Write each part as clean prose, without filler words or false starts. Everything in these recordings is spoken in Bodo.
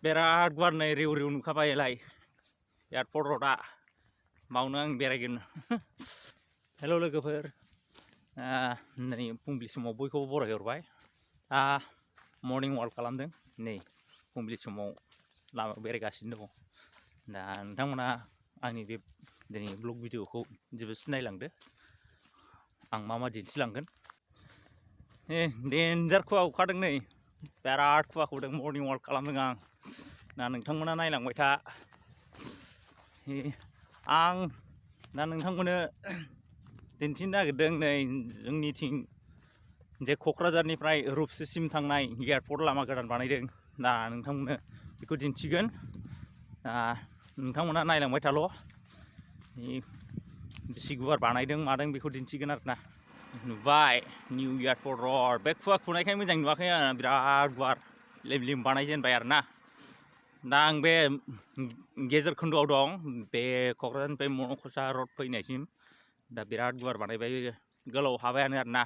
बिराद गुवार नै रिउ रिउ नुखाबायलाय एयारपर्ट र'डआ बावनो आं बेरायगोन। हेल' लोगोफोर, नै फुंबिलि समाव बयखौबो बरायहरबाय। मर्निं वाक खालामदों, नै फुंबिलि समाव लामायाव बेरायगासिनो दङ। दा नोंथांमोना आंनि बे दिनै ब्लग भिडिअखौ जोबोद नायलांदो, आं मा मा दिन्थिलांगोन। डेन्जार खुवा खुखादों नै, बिराद खुवा खुदों। मर्निं वाक खालामदों आं, दा नोंथांमोना नायलांबाय था। आं दा नोंथांमोननो दिन्थिनो नागिरदों नै जोंनिथिं जे क'क्राझारनिफ्राय रुपसिसिम थांनाय एयारपर्ट लामा गोदान बानायदों। दा नोंथांमोननो बेखौ दिन्थिगोन, नोंथांमोना नायलांबाय थाल'। बेसे गुवार बानायदों मादों बेखौ दिन्थिगोन आरोना। नुबाय निउ एयारपर्ट र'ड, बे खुवा खुनायखाय मोजां नुवाखै आं, बिराद गुवार लिम लिम बानायजेनबाय आरोना। दा आं बे गेजेर खोन्दोआव दं, बे क'क्राझारनिफ्राय मन'खसा र'ड फैनायसिम दा बिराद गुवार बानायबाय, गोलाव हाबायानो आरोना।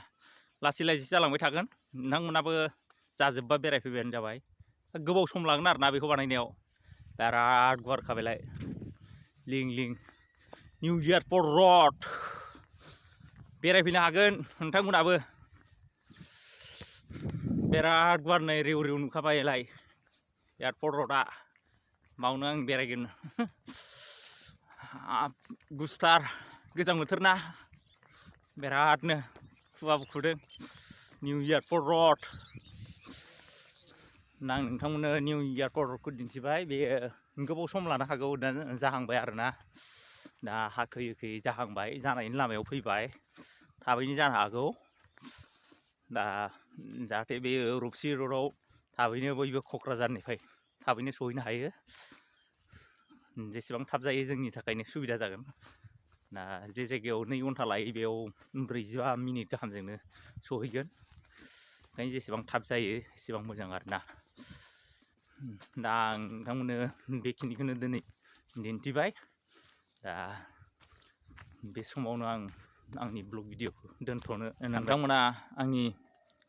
लासै लासै जालांबाय थागोन, नोंथांमोनाबो जाजोब्बा बेरायफैबानो जाबाय। गोबाव सम लागोन आरोना बेखौ बानायनायाव, बिराद गुवारखाबायलाय लिं लिं। निउ एयारपर्ट र'ड बेरायफैनो हागोन नोंथांमोनाबो, बिराद गुवार नै रिउ रिउ नुखाबायलाय एयारपर्ट र'डआ बावनो आं बेरायगोन। गुसुथार, गोजां बोथोर ना, बिरादनो खुवाबो खुदों। निउ एयारपर्ट र'ड, आं नोंथांमोननो निउ एयारपर्ट र'डखौ दिन्थिबाय। बेयो गोबाव सम लानो हागौ, दा जाहांबाय आरोना। दा हा खोयै खोयै जाहांबाय, जानायनि लामायाव फैबाय, थाबैनो जानो हागौ। दा जाहाथे बे रुपसि र'डआव थाबैनो बयबो क'क्राझारनिफ्राय थाबैनो सहैनो हायो, जेसेबां थाब जायो जोंनि थाखायनो सुबिदा जागोन। दा जे जायगायाव 2 घन्टा लायो बेयाव 45 मिनिट गाहामजोंनो सहैगोन। ओंखायनो जेसेबां थाब जायो एसेबां मोजां आरोना। दा आं नोंथांमोननो बेखिनिखौनो दिनै दिन्थिबाय। दा बे समावनो आं आंनि ब्लग भिडिअखौ दोनथ'नो, नोंथांमोना आंनि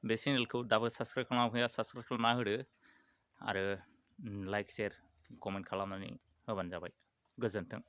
बे चेनेलखौ दाबो साबस्क्राइब खालामाखैबा साबस्क्राइब खालामना होदो, आरो लाइक शेयार कमेन्ट खालामनानै होबानो जाबाय। गोजोन्थों।